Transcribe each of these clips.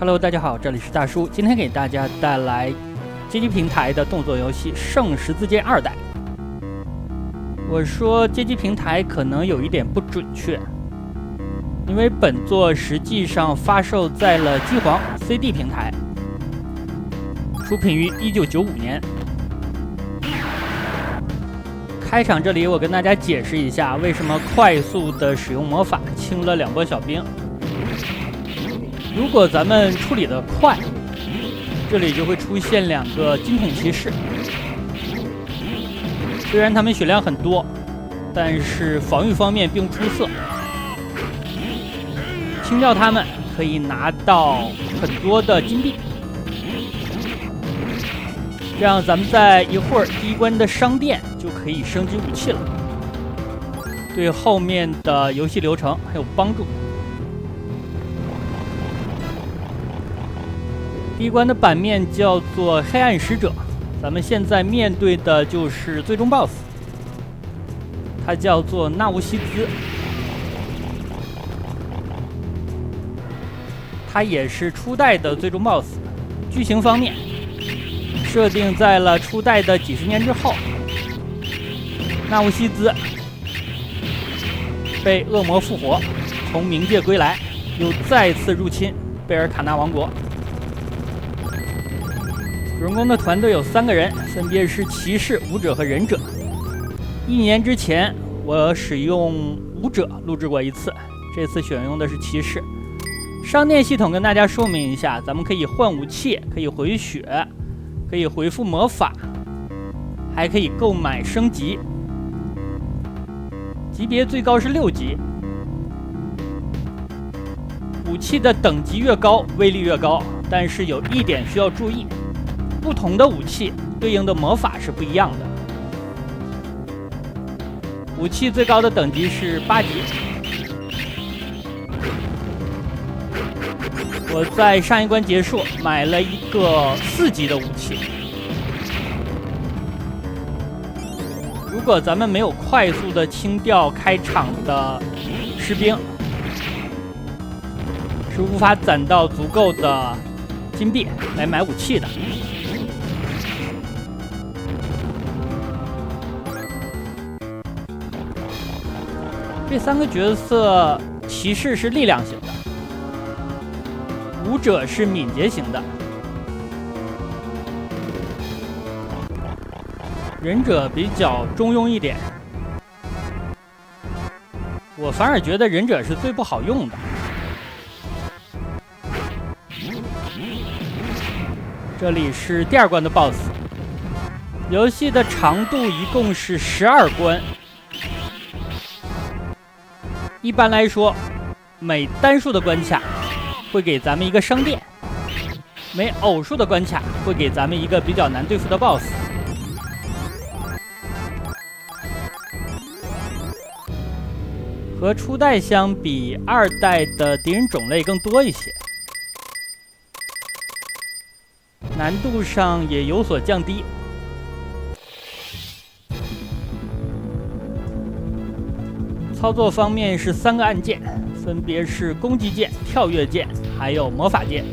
Hello， 大家好，这里是大叔，今天给大家带来街机平台的动作游戏《圣十字剑2代》。我说街机平台可能有一点不准确，因为本作实际上发售在了机皇 CD 平台，出品于1995年。开场这里我跟大家解释一下，为什么快速的使用魔法清了2波小兵。如果咱们处理的快，这里就会出现2个金桶骑士。虽然他们血量很多，但是防御方面并不出色。清掉他们可以拿到很多的金币，这样咱们在一会儿第一关的商店就可以升级武器了，对后面的游戏流程很有帮助。第一关的版面叫做黑暗使者，咱们现在面对的就是最终 BOSS， 它叫做纳乌西兹，它也是初代的最终 BOSS。剧情方面，设定在了初代的几十年之后，纳乌西兹被恶魔复活，从冥界归来，又再次入侵贝尔卡纳王国。主人公的团队有3个人，分别是骑士、武者和忍者。1年之前，我使用武者录制过一次，这次选用的是骑士。商店系统跟大家说明一下，咱们可以换武器，可以回血，可以回复魔法，还可以购买升级，级别最高是6级。武器的等级越高，威力越高，但是有一点需要注意。不同的武器对应的魔法是不一样的。武器最高的等级是8级。我在上一关结束买了一个4级的武器。如果咱们没有快速的清掉开场的士兵，是无法攒到足够的金币来买武器的。这3个角色，骑士是力量型的，武者是敏捷型的，忍者比较中庸一点。我反而觉得忍者是最不好用的。这里是第2关的 BOSS。游戏的长度一共是12关。一般来说，每单数的关卡会给咱们一个商店，每偶数的关卡会给咱们一个比较难对付的 BOSS。和初代相比，2代的敌人种类更多一些，难度上也有所降低。操作方面是3个按键，分别是攻击键、跳跃键，还有魔法键。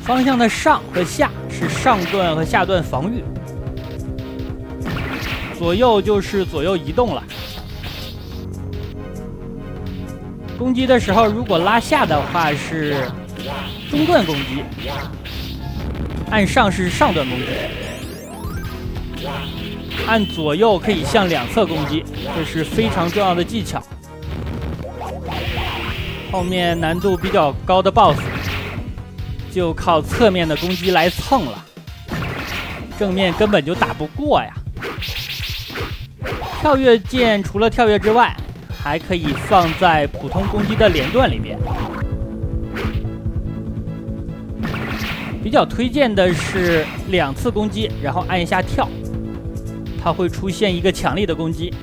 方向的上和下是上段和下段防御，左右就是左右移动了。攻击的时候，如果拉下的话是中段攻击，按上是上段攻击。按左右可以向2侧攻击，这是非常重要的技巧。后面难度比较高的 BOSS 就靠侧面的攻击来蹭了，正面根本就打不过呀。跳跃键除了跳跃之外，还可以放在普通攻击的连段里面。比较推荐的是2次攻击，然后按一下跳。它会出现一个强力的攻击。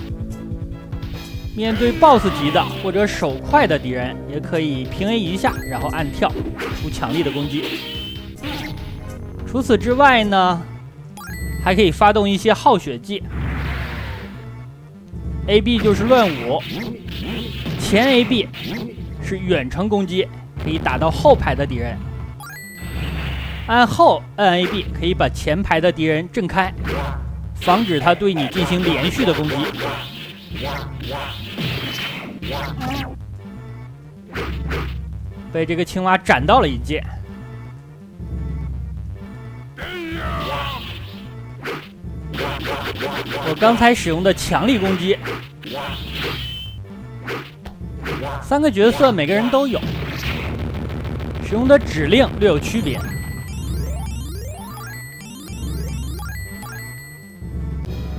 面对 BOSS 级的或者手快的敌人，也可以平 A 一下，然后按跳出强力的攻击。除此之外呢，还可以发动一些耗血技。AB 就是乱舞，前 AB 是远程攻击，可以打到后排的敌人。按后按 AB 可以把前排的敌人震开，防止他对你进行连续的攻击。被这个青蛙斩到了一剑。我刚才使用的强力攻击，3个角色每个人都有，使用的指令略有区别。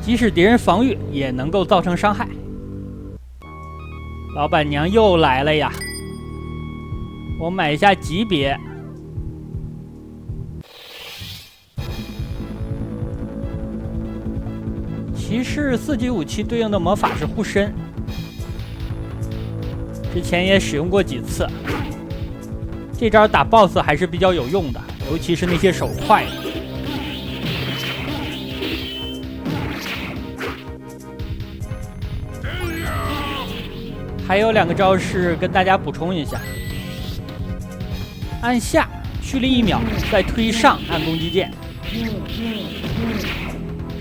即使敌人防御，也能够造成伤害。老板娘又来了呀！我买一下级别。骑士4级武器对应的魔法是护身，之前也使用过几次。这招打 BOSS 还是比较有用的，尤其是那些手快的。还有2个招式跟大家补充一下：按下蓄力1秒，再推上按攻击键，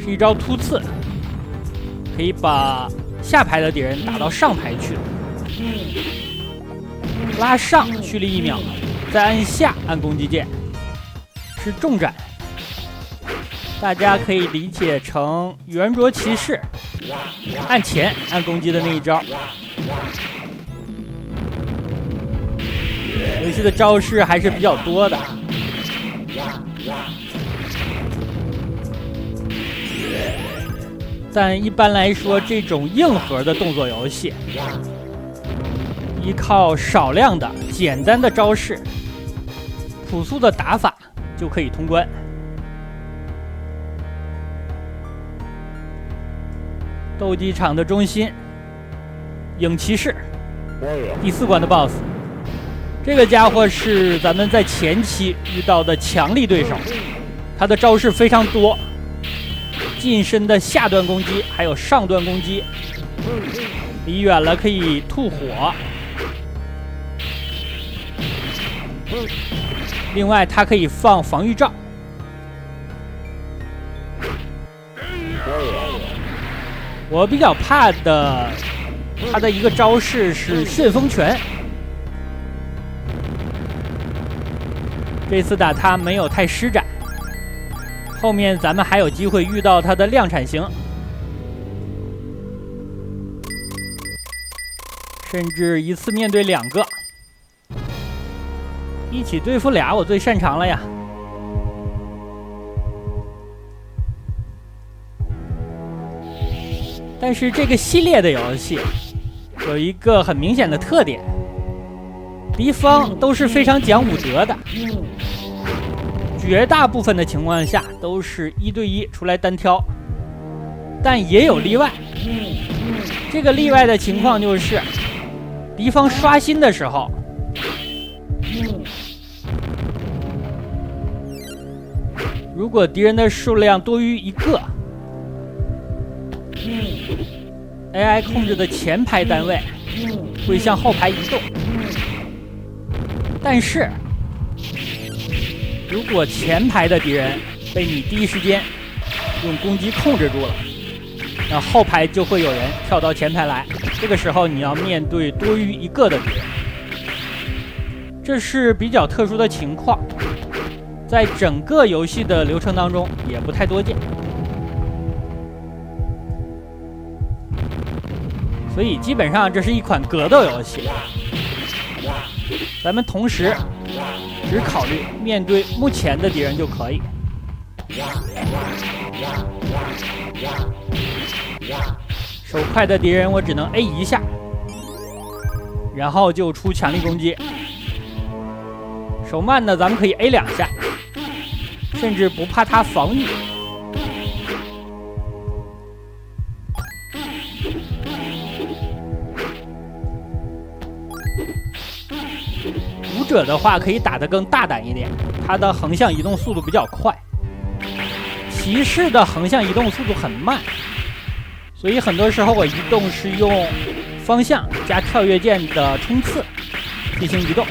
是一招突刺，可以把下排的敌人打到上排去。拉上蓄力1秒，再按下按攻击键，是重斩。大家可以理解成圆桌骑士按前按攻击的那一招。游戏的招式还是比较多的。但一般来说，这种硬核的动作游戏，依靠少量的简单的招式、朴素的打法就可以通关。斗技场的中心，影骑士，第4关的 BOSS。这个家伙是咱们在前期遇到的强力对手，他的招式非常多，近身的下段攻击，还有上段攻击，离远了可以吐火。另外，它可以放防御罩。我比较怕的，他的一个招式是旋风拳。这次打他没有太施展，后面咱们还有机会遇到他的量产型，甚至一次面对2个，一起对付俩我最擅长了呀。但是这个系列的游戏有一个很明显的特点，敌方都是非常讲武德的，绝大部分的情况下都是1对1出来单挑，但也有例外。这个例外的情况就是敌方刷新的时候，如果敌人的数量多于1个，AI 控制的前排单位会向后排移动。但是如果前排的敌人被你第一时间用攻击控制住了，那后排就会有人跳到前排来，这个时候你要面对多于1个的敌人，这是比较特殊的情况，在整个游戏的流程当中也不太多见。所以基本上这是一款格斗游戏，咱们同时只考虑面对目前的敌人就可以。手快的敌人我只能 A 一下，然后就出强力攻击。手慢的咱们可以 A 2下，甚至不怕他防御。武者的话可以打得更大胆一点，他的横向移动速度比较快。骑士的横向移动速度很慢，所以很多时候我移动是用方向加跳跃键的冲刺，进行移动。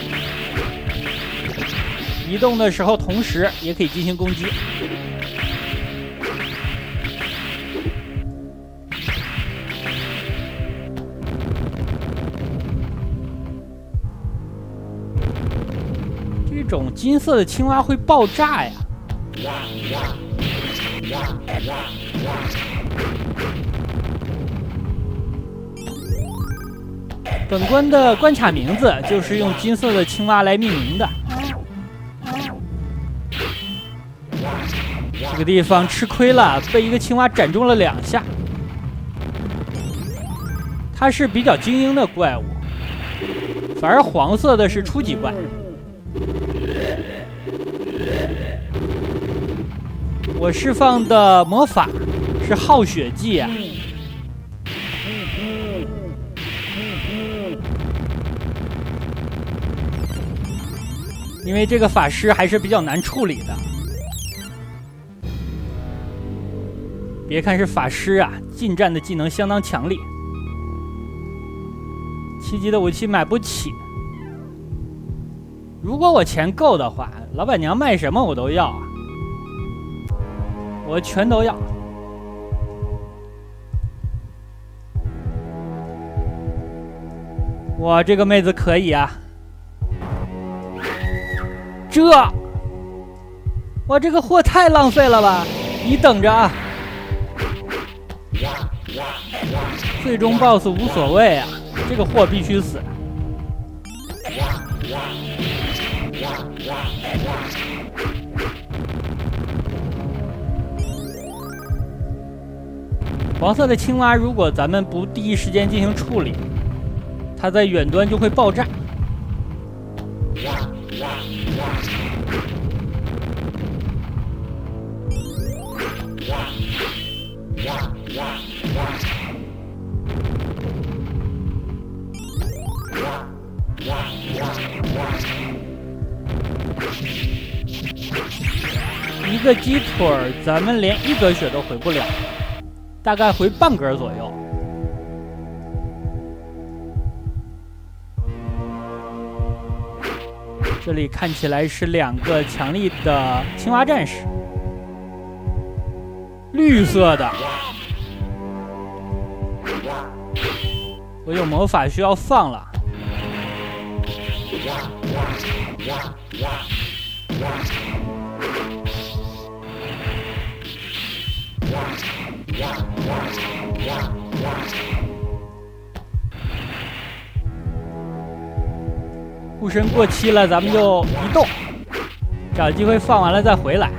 移动的时候，同时也可以进行攻击。这种金色的青蛙会爆炸呀！本关的关卡名字就是用金色的青蛙来命名的。这个地方吃亏了，被一个青蛙斩中了2下。它是比较精英的怪物，反而黄色的是初级怪。我释放的魔法是耗血技啊。因为这个法师还是比较难处理的。别看是法师啊，近战的技能相当强力。7级的武器买不起。如果我钱够的话，老板娘卖什么我都要啊，我全都要。哇，这个妹子可以啊！哇，这个货太浪费了吧！你等着啊！最终 BOSS 无所谓啊，这个货必须死。黄色的青蛙，如果咱们不第一时间进行处理，它在远端就会爆炸。一个鸡腿儿，咱们连1格血都回不了，大概回半格左右。这里看起来是2个强力的青蛙战士，绿色的。我有魔法需要放了。护身过期了，咱们就移动，找机会放完了再回来。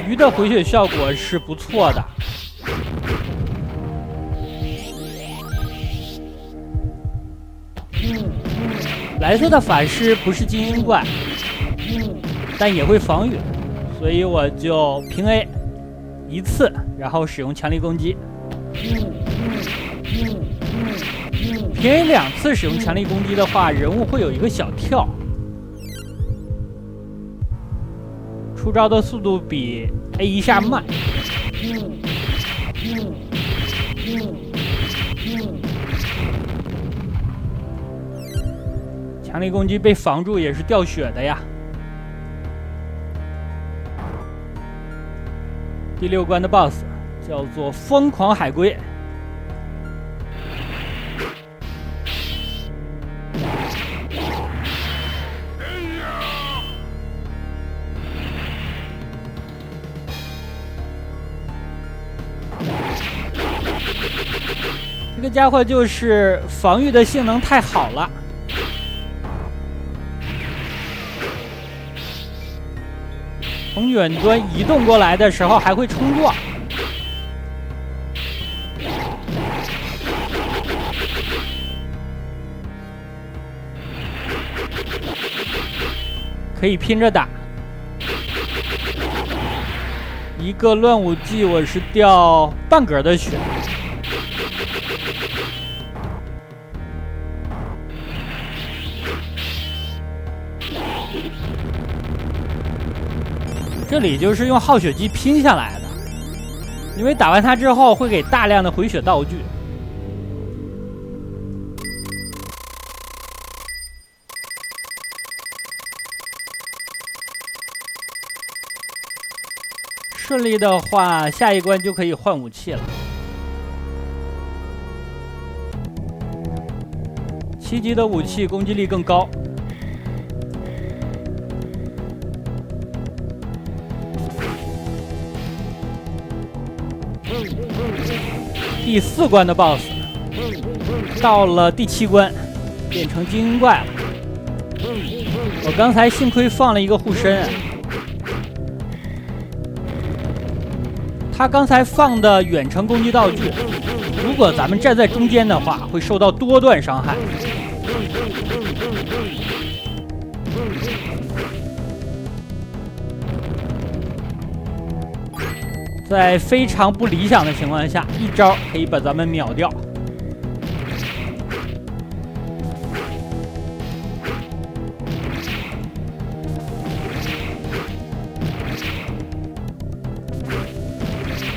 鱼的回血效果是不错的。蓝色的法师不是精英怪，但也会防御，所以我就平 A 1次，然后使用强力攻击。平 A 2次使用强力攻击的话，人物会有一个小跳，出招的速度比 A 一下慢。强力攻击被防住也是掉血的呀。第6关的 BOSS 叫做疯狂海龟。这个家伙就是防御的性能太好了。从远端移动过来的时候还会冲撞，可以拼着打。一个乱舞技我是掉半格的血。这里就是用耗血技拼下来的，因为打完它之后会给大量的回血道具。顺利的话，下一关就可以换武器了。7级的武器攻击力更高。第4关的 BOSS， 到了第7关，变成精英怪了。我刚才幸亏放了一个护身啊。他刚才放的远程攻击道具，如果咱们站在中间的话，会受到多段伤害。在非常不理想的情况下，一招可以把咱们秒掉。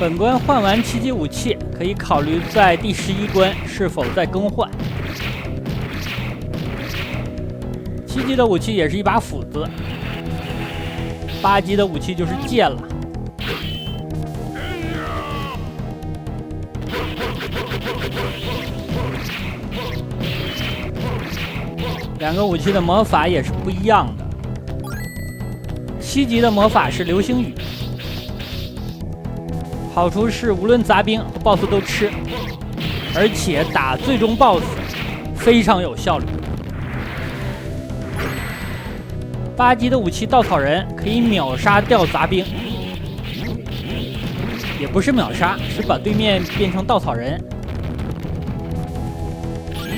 本关换完7级武器，可以考虑在第11关是否再更换。7级的武器也是一把斧子，8级的武器就是剑了。两个武器的魔法也是不一样的。7级的魔法是流星雨。好处是无论杂兵和 BOSS 都吃，而且打最终 BOSS 非常有效率。8级的武器稻草人可以秒杀掉杂兵，也不是秒杀，是把对面变成稻草人，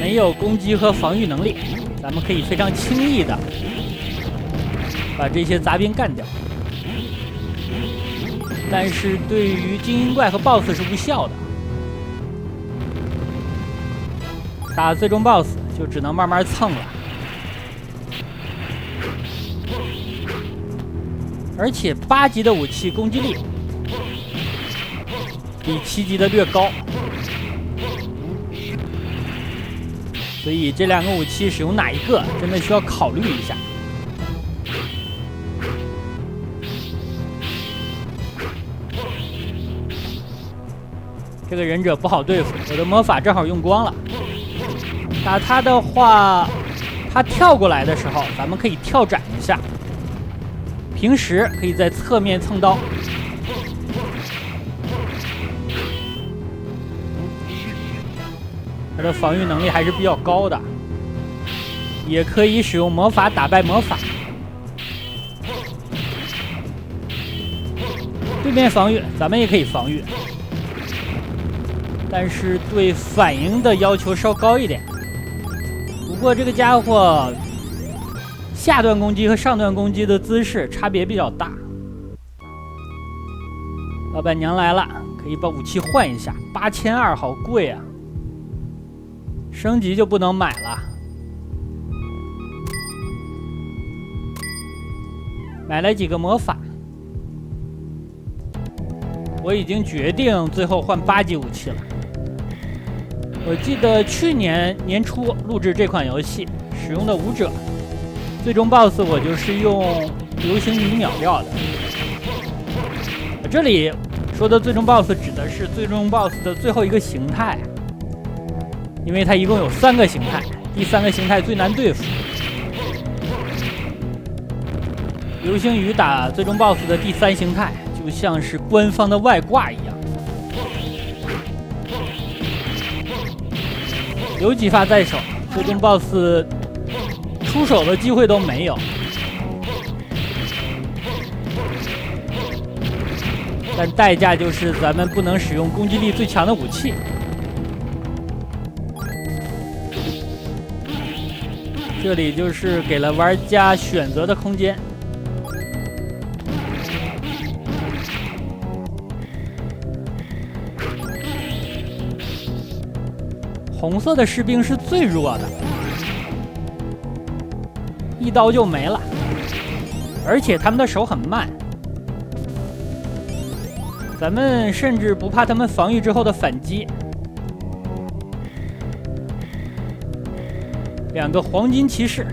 没有攻击和防御能力，咱们可以非常轻易的把这些杂兵干掉。但是对于精英怪和 BOSS 是无效的，打最终 BOSS 就只能慢慢蹭了。而且8级的武器攻击力比7级的略高，所以这两个武器使用哪一个，真的需要考虑一下。这个忍者不好对付，我的魔法正好用光了。打他的话，他跳过来的时候，咱们可以跳斩一下。平时可以在侧面蹭刀。他的防御能力还是比较高的，也可以使用魔法打败魔法。对面防御，咱们也可以防御。但是对反应的要求稍高一点。不过这个家伙下段攻击和上段攻击的姿势差别比较大。老板娘来了，可以把武器换一下，8200好贵啊，升级就不能买了。买了几个魔法，我已经决定最后换8级武器了。我记得去年年初录制这款游戏使用的武者，最终 BOSS 我就是用流星雨秒掉的。这里说的最终 BOSS 指的是最终 BOSS 的最后一个形态，因为它一共有3个形态，第3个形态最难对付。流星雨打最终 BOSS 的第3形态，就像是官方的外挂一样。有几发在手，最终 BOSS 出手的机会都没有。但代价就是咱们不能使用攻击力最强的武器。这里就是给了玩家选择的空间。红色的士兵是最弱的，一刀就没了，而且他们的手很慢，咱们甚至不怕他们防御之后的反击。2个黄金骑士，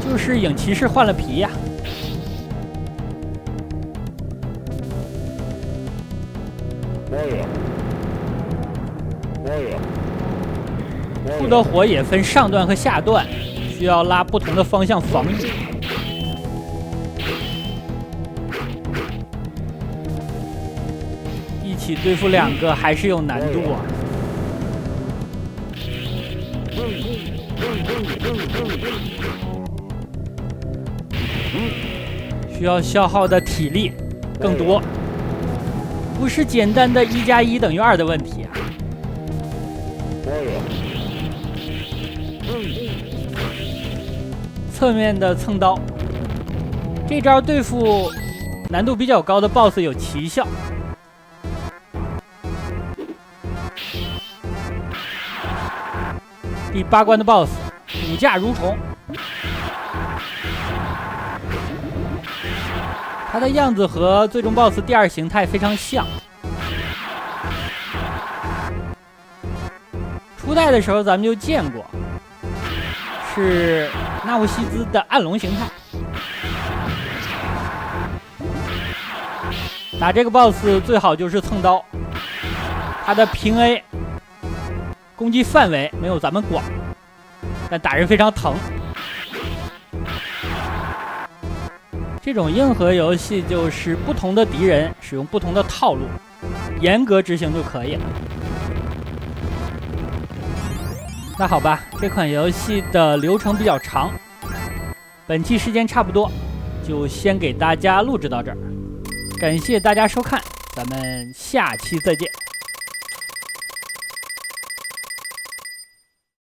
就是影骑士换了皮呀。树的火也分上段和下段，需要拉不同的方向防御。一起对付2个还是有难度啊。需要消耗的体力更多，不是简单的1+1等于2的问题啊。侧面的蹭刀，这招对付难度比较高的 BOSS 有奇效。第8关的 BOSS 骨架蠕虫，它的样子和最终 BOSS 第2形态非常像。初代的时候咱们就见过，是纳乌西兹的暗龙形态。打这个 BOSS 最好就是蹭刀，它的平 A 攻击范围没有咱们广，但打人非常疼。这种硬核游戏就是不同的敌人使用不同的套路，严格执行就可以了。那好吧，这款游戏的流程比较长，本期时间差不多，就先给大家录制到这儿。感谢大家收看，咱们下期再见。